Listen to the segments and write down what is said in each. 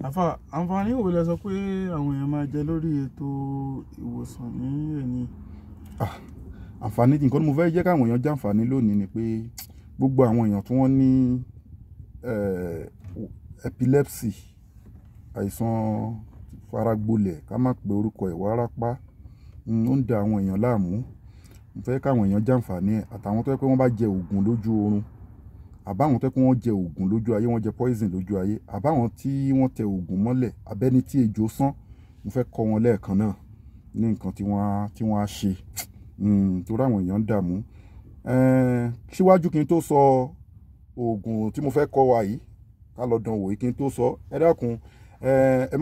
àfà àǹfààní wo lẹ sọ pé àwọn èèyàn máa jẹ lórí ètò ìwòsàn ní ẹni. Àǹfààní nǹkan tí mo fẹ́ jẹ́ káwọn èèyàn jàǹfààní lónìí ni pé gbogbo àwọn èèyàn tí wọ́n ní epilepsy, àìsàn faragbolẹ̀ ká má pe orúkọ ẹ̀ wárápá, ó ń da àwọn èèyàn láàmú. Mo fẹ́ káwọn èèyàn jàǹfààní ẹ̀, àtàwọn tó yẹ pé wọ́n bá jẹ oògùn lójú oorun, àbáwọn tó yẹ pé wọ́n jẹ oògùn lójú ayé, wọ́n jẹ poison lójú ayé, àbáwọn tí wọ́n tẹ oògùn mọ́lẹ̀, abẹ́ni tí ejò sán. Mo fẹ́ kọ́ wọn lẹ́ẹ̀kan náà ní nǹkan tí wọ́n á ṣe torí àwọn èèyàn ń dààmú. Síwájú kí n tó sọ oògùn tí mo fẹ́ kọ́ wa yìí, ká lọ dán wò yìí kí n tó sọ, ẹ dákun ẹ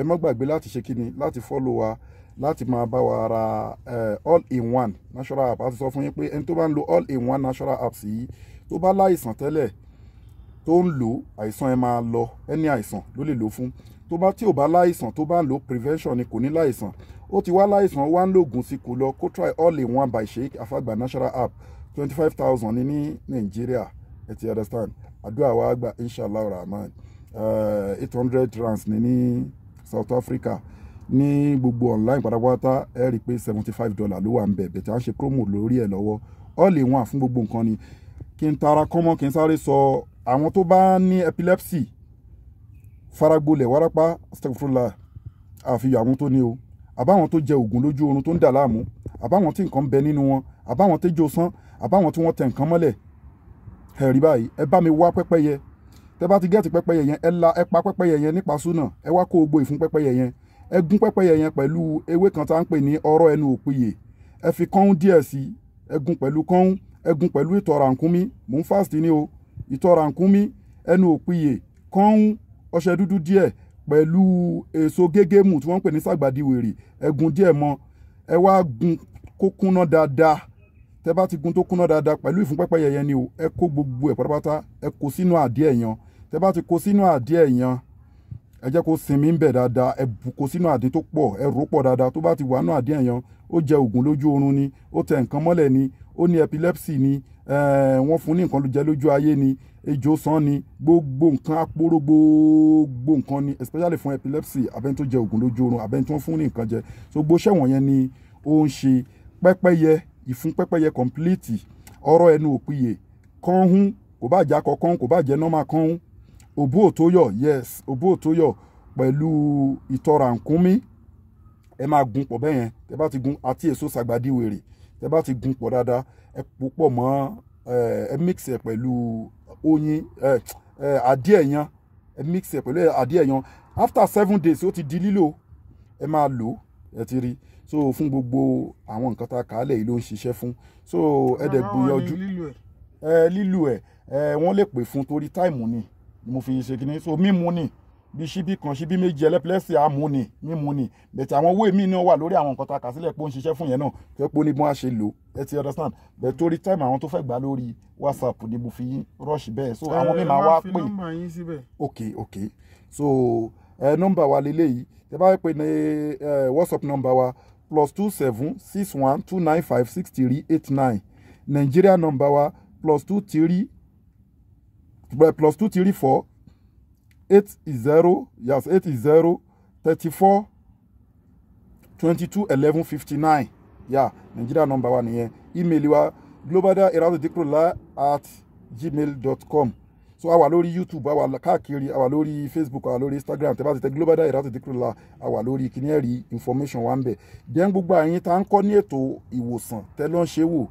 má gbàgbé láti ṣe kíni, láti follow wa, láti máa bá wa ra all in one natural app. A ti sọ fún yín pé ẹni tó bá ń lo all in one natural apps yìí, tó bá láìsàn tẹ́lẹ̀ tó ń lò, àìsàn ẹ máa lọ. Ẹni àìsàn ló lè lò fún. Tí ò bá láìsàn tó bá ń lo prevention ni, kò ní láìsàn. Ó ti wá láìsàn, wá ń lògùn sí, kò lọ, kó try all in one by Sheikh Afagba natural app. 25,000 ní Nàìjíríà, ẹ ti understand. Àdúrà wa gbà inshallah rahman. 800 rands ní South Africa. Ní gbogbo online pátápátá ẹ rí i pé $75 ló wà ń bẹ̀, bẹ̀tẹ̀ à ń ṣe promo lórí ẹ̀ lọ́wọ́. All in one fún gbogbo nǹkan ni. Kí n tara kọ́mọ́, kí n sáré sọ àwọn tó bá ní epilepsy, faragbolẹ̀ wárápá, astaghfirullah, àfihàn àwọn tó ní o, àbáwọn tó jẹ oògùn lójú oorun tó ń dà láàmú, àbáwọn tí nǹkan ń bẹ nínú wọn, àbáwọn tẹ́jọ́ sán, àbáwọn tí wọ́n tẹ nǹkan mọ́lẹ̀. Ẹ rí báyìí, ẹ bá mi wá pẹ́pẹ́yẹ. Tẹ́ bá ti gẹ́ẹ̀tì pẹ́pẹ́yẹ yẹn, ẹ pa pẹ́pẹ́yẹ yẹn nípa súnà, ẹ wá kó gbogbo ìfún pẹ́pẹ́yẹ yẹn. Ẹ gún pẹ́pẹ́yẹ yẹn pẹ̀lú ewé kan tá ń pè ní ọ̀rọ̀ ẹnu òpìyè. Ẹ fi kọ́ún díẹ̀ sí, ẹ gún pẹ̀lú kọ́ún, ẹ gún pẹ̀lú ìtọ̀ rànkúnmí, mò ń fast ní o. Ìtọ̀ rànkúnmí, ẹnu òpìyè, kọ́ún, ọṣẹ dúdú díẹ̀ pẹ̀lú èso gégémù tí wọ́n ń pè ní sàgbàdìwèrè. Ẹ gún díẹ̀ mọ́, ẹ wá gún kó kúnná dáadáa. Tẹ́ bá ti gún tó kúnná dáadáa pẹ̀lú ìfún pẹ́pẹ́yẹ yẹn ni o, ẹ kó gbogbo ẹ̀ pátápátá, ẹ kó sínú àdí ẹ̀yàn. Tẹ́ bá ti kó sínú àdí ẹ̀yàn, ẹ jẹ́ kó sinmi ń bẹ̀ dáadáa, ẹ bù kó sínú àdí tó pọ̀, ẹ rò pọ̀ dáadáa. Tó bá ti wà nínú àdí ẹ̀yàn, ó jẹ oògùn lójú oorun ni, ó tẹ nǹkan mọ́lẹ̀ ni, ó ní epilepsy ni, wọ́n fún ní nǹkan jẹ lójú ayé ni, ejò sán ni, gbogbo nǹkan apóró, gbogbo nǹkan ni, especially fún epilepsy, abẹ́ni tó jẹ oògùn lójú oorun, abẹ́ni tó ń fún ní nǹkan jẹ. So gbogbo ṣẹ̀wọ̀n yẹn ni ó ń ṣe. Pẹ́pẹ́yẹ, ìfún pẹ́pẹ́yẹ complete, ọ̀rọ̀ ẹnu òpìyè, kọ́hún, kò bá jẹ́ akọ kọ́hún, kò bá jẹ́ normal kọ́hún, òbú òtóyọ̀, yes, òbú òtóyọ̀ pẹ̀lú ìtọ̀ rànkúnmí. Ẹ máa gún pọ̀ bẹ́yẹn. Tẹ́ bá ti gún, àti èso sàgbàdìwèrè. Tẹ́ bá ti gún pọ̀ dáadáa, ẹ pò pọ̀ mọ́, ẹ mix ẹ̀ pẹ̀lú oyin, àdí ẹ̀yàn, ẹ mix ẹ̀ pẹ̀lú àdí ẹ̀yàn. After 7 days ó ti di lílò, ẹ máa lò, ẹ ti rí. So fún gbogbo àwọn nǹkan tá a kà á lẹ̀ yìí ló ń ṣiṣẹ́ fún. So ẹ dẹ̀ gbìyànjú lílò ẹ̀, wọ́n lè pè fún torí táìmù ni mo fi ṣe kíní. So mímu ni bí ṣíbí kan, ṣíbí méjì epilepsy àmú ni, mímu ni. Bẹ̀tẹ̀ àwọn owó èmi náà wà lórí àwọn nǹkan tá a kà sílẹ̀ pé ó ń ṣiṣẹ́ fún yẹn náà, tó pé ó ní bí wọ́n á ṣe lò, ẹ ti understand. Bẹ̀tẹ̀ torí táìmù àwọn tó fẹ́ gbà lórí WhatsApp ni mo fi rush bẹ́ẹ̀. So àwọn mi máa wá pè. Okay. So nọ́mbà wa leléyìí. Tẹ́ bá pè ní WhatsApp nọ́mbà wa +27 61 295 6389. Nigeria nọ́mbà wa +234 80 34 22 11 59. Nigeria nọ́mbà wa nìyẹn. Email wa globaldahiratu-dhikrlahi@gmail.com. So a wà lórí YouTube, a wà káàkiri, a wà lórí Facebook, a wà lórí Instagram. Tẹ́ bá ti tẹ Global Dahiratu Dhikrlahi, a wà lórí kíní ẹ̀rí information wa ń bẹ̀. Then gbogbo àyín tá ń kọ́ ní ètò ìwòsàn tẹ́ ló ń ṣe wò,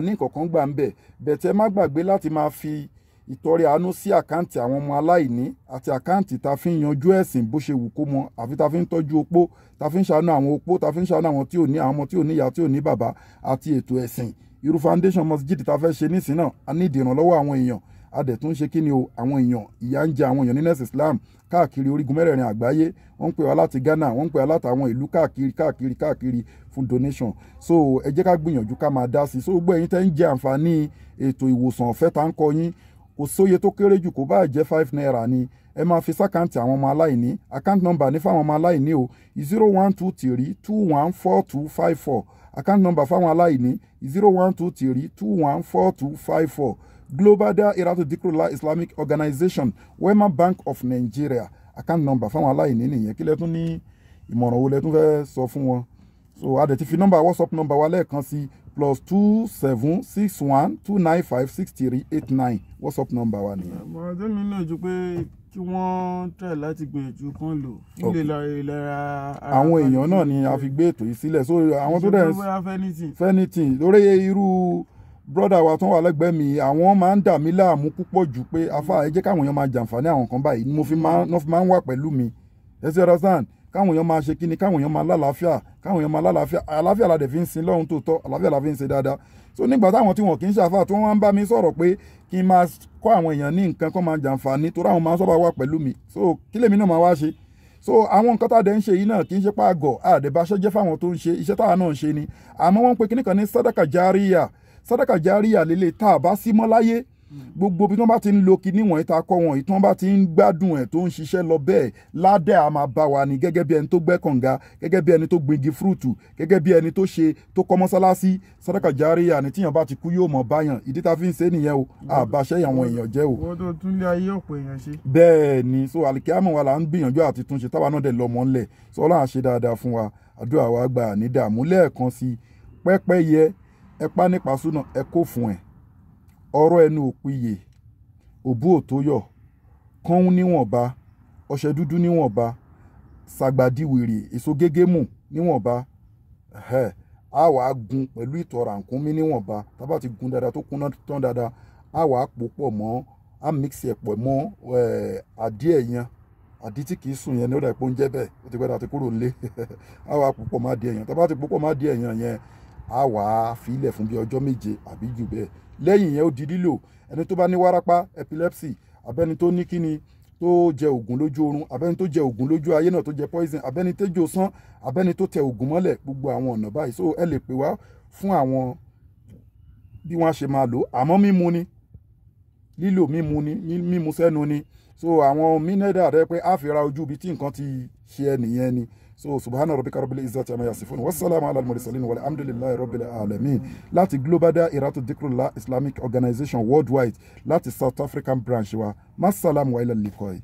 ní nǹkankan gbà ń bẹ̀. Bẹ̀tẹ̀ má gbàgbé láti máa fi ìtọrẹ àánú sí àkáǹtì àwọn ọmọ aláìní àti àkáǹtì tá fi ń yanjú ẹ̀sìn bó ṣe wù kó mọ, àfi tá fi ń tọ́jú opó, tá fi ń ṣàánú àwọn opó, tá fi ń ṣàánú àwọn tí ò ní, àwọn ọmọ tí ò ní ìyá, tí ò ní bàbá, àti ètò ẹ̀sìn. Irú foundation masjid tá fẹ́ ṣe nísìn náà, a ní ìdìrànlọ́wọ́ àwọn èèyàn. A dẹ̀ tún ṣe kí ni o, àwọn èèyàn, ìyà ń jẹ àwọn èèyàn nínú ẹ̀sìn Islam káàkiri orígun mẹ́rẹ̀ẹ̀rin àgbáyé. Wọ́n ń pè wá láti Ghana, wọ́n ń pè wá láti àwọn ìlú káàkiri fún donation. So ẹ jẹ́ ká gbìyànjú ká máa dá sí. So gbogbo ẹ̀yin tẹ́ ń jẹ àǹfààní ètò ìwòsàn ọ̀fẹ́ tá ń kọ yín, kò sóye tó kéré jù, kò bá jẹ́ 5 naira ni, ẹ máa fi sákàǹtì àwọn ọmọ aláìní. Account number ní fáwọn ọmọ aláìní o 0123 214254. Account number fáwọn aláìní 0123 214254. Global Dahiratu Dhikrlahi Islamic Organization, Wema Bank of Nigeria. account number fáwọn aláìní nìyẹn. Kí lẹ tún ní ìmọ̀ràn wo lẹ tún fẹ́ sọ fún wọn? So a dẹ̀ ti fi nọ́mbà WhatsApp nọ́mbà wa lẹ́ẹ̀kan sí +2761295638 WhatsApp nọ́mbà wa nìyẹn. Àmọ́ ọjọ́ mi náà ju pé kí wọ́n try láti gbìyànjú kan lò fún ìlera ara. Àwọn èèyàn náà ni a fi gbé ètò yìí sílẹ̀. So àwọn tó dẹ̀ fẹ́nìtì lórí irú brọ́dà wa tó wà lẹ́gbẹ̀ẹ́ mi, àwọn máa ń dà mí láàmú púpọ̀ jù pé afá ẹ jẹ́ káwọn èèyàn máa jàǹfààní àwọn kan báyìí ni mo fi máa ń wà pẹ̀lú mi. Ẹ ṣe understand? Káwọn èèyàn máa ṣe kí ni, káwọn èèyàn máa lálàáfíà, àlàáfíà la dẹ̀ fi ń sin lọ́hun tó tọ́, àlàáfíà la fi ń ṣe dáadáa. So nígbà táwọn tí wọn kì í ṣàfà tí wọ́n wá ń bá mi sọ̀rọ̀ pé kí n máa kọ́ àwọn èèyàn ní nǹkan kó máa jàǹfààní torí àwọn máa ń sábà wà pẹ̀lú mi. So kí lèmi náà máa wá ṣe? So àwọn nǹkan tá a dẹ̀ ń ṣe yìí náà kì í ṣe pàgọ́ àdèbáṣẹ́ jẹ́ fáwọn tó ń ṣe iṣẹ́ táwa náà ń ṣe ni. Àmọ́ wọ́n ń pe kíní kan ní sádàkà járíyà lélẹ̀ tá a bá sí mọ́ láyé. Gbogbo bí wọ́n bá ti ń lo kinní wọ̀nyí tá a kọ́ wọ̀nyí tí wọ́n bá ti ń gbádùn ẹ̀ tó ń ṣiṣẹ́ lọ bẹ́ẹ̀ ládẹ́ a máa bá wa ní gẹ́gẹ́ bí ẹni tó gbẹ́ kànga, gẹ́gẹ́ bí ẹni tó gbingi fúrúùtù, gẹ́gẹ́ bí ẹni tó kọ́ mọ́sálásí. Sàdákà járíyà ni tíyàn bá ti kú yóò mọ̀ báyàn. Ìdí tá a fi ń ṣe nìyẹn o, àbáṣẹ́ àwọn èèyàn jẹ́ o. Wọ́n tó tún lé ayé ọ̀pọ̀ èèyàn ṣe. Bẹ́ẹ̀ ni, so àlìkíyámọ̀ wa là ń gbìyànjú àti túnṣe táwa náà dẹ̀ lọ́mọ ńlẹ̀. So Ọlọ́run á ṣe dáadáa fún wa, àdúrà wa gbà ní dààmú lẹ́ẹ̀kan sí pẹ́pẹ́yẹ ẹpá nípa súnà ẹ kó fún ẹ. Ọ̀rọ̀ ẹnu òpìyè òbú òtóyọ̀ kán níwọ̀nba, ọṣẹ dúdú níwọ̀nba, sàgbàdìwèrè èso gégémù níwọ̀nba, a wà á gun pẹ̀lú ìtọ̀ rànkúnmí níwọ̀nba. Tá bá ti gun dáadáa tó kúnná tán dáadáa, a wà á pò pọ̀ mọ́, a mix ẹ̀ pọ̀ mọ́ àdí ẹ̀yàn, àdí tí kìí sùn yẹn ní ó dà pé ó ń jẹ́ bẹ́ẹ̀, ó ti gbẹ́dà àti kúrò nílé. A wà á pò pọ̀ mọ́ àdí ẹ̀yàn. Tá bá ti pò pọ̀ mọ́ àdí ẹ̀yàn yẹn, a wà á fi ilẹ̀ fún bí ọjọ́ 7 àbí jù bẹ́ẹ̀. Lẹ́yìn yẹn ó di lílò. Ẹni tó bá ní wárápá epilepsy, abẹ́ni tó ní kíni tó jẹ ògùn lójú oorun, abẹ́ni tó jẹ ògùn lójú ayé náà tó jẹ poison, abẹ́ni tó jò sán, abẹ́ni tó tẹ ògùn mọ́lẹ̀, gbogbo àwọn ọ̀nà báyìí. So ẹ lè pè wá fún àwọn bí wọ́n ṣe máa lò. Àmọ́ mímu ni, lílò mímu ni, mímu sẹ́nu ni. So àwọn mínẹ́dà rẹ pé a fi ra ojú ibi tí nǹkan ti ṣe ẹnìyẹn ni. So subhana rabbika rabbil izzati amma yasifun wassalamu ala al-mursalin walhamdulillahi rabbil alamin. Láti Global Dahiratu Dhikrlahi Islamic Organization worldwide láti South African branch wa. Masalam wa ila liqai.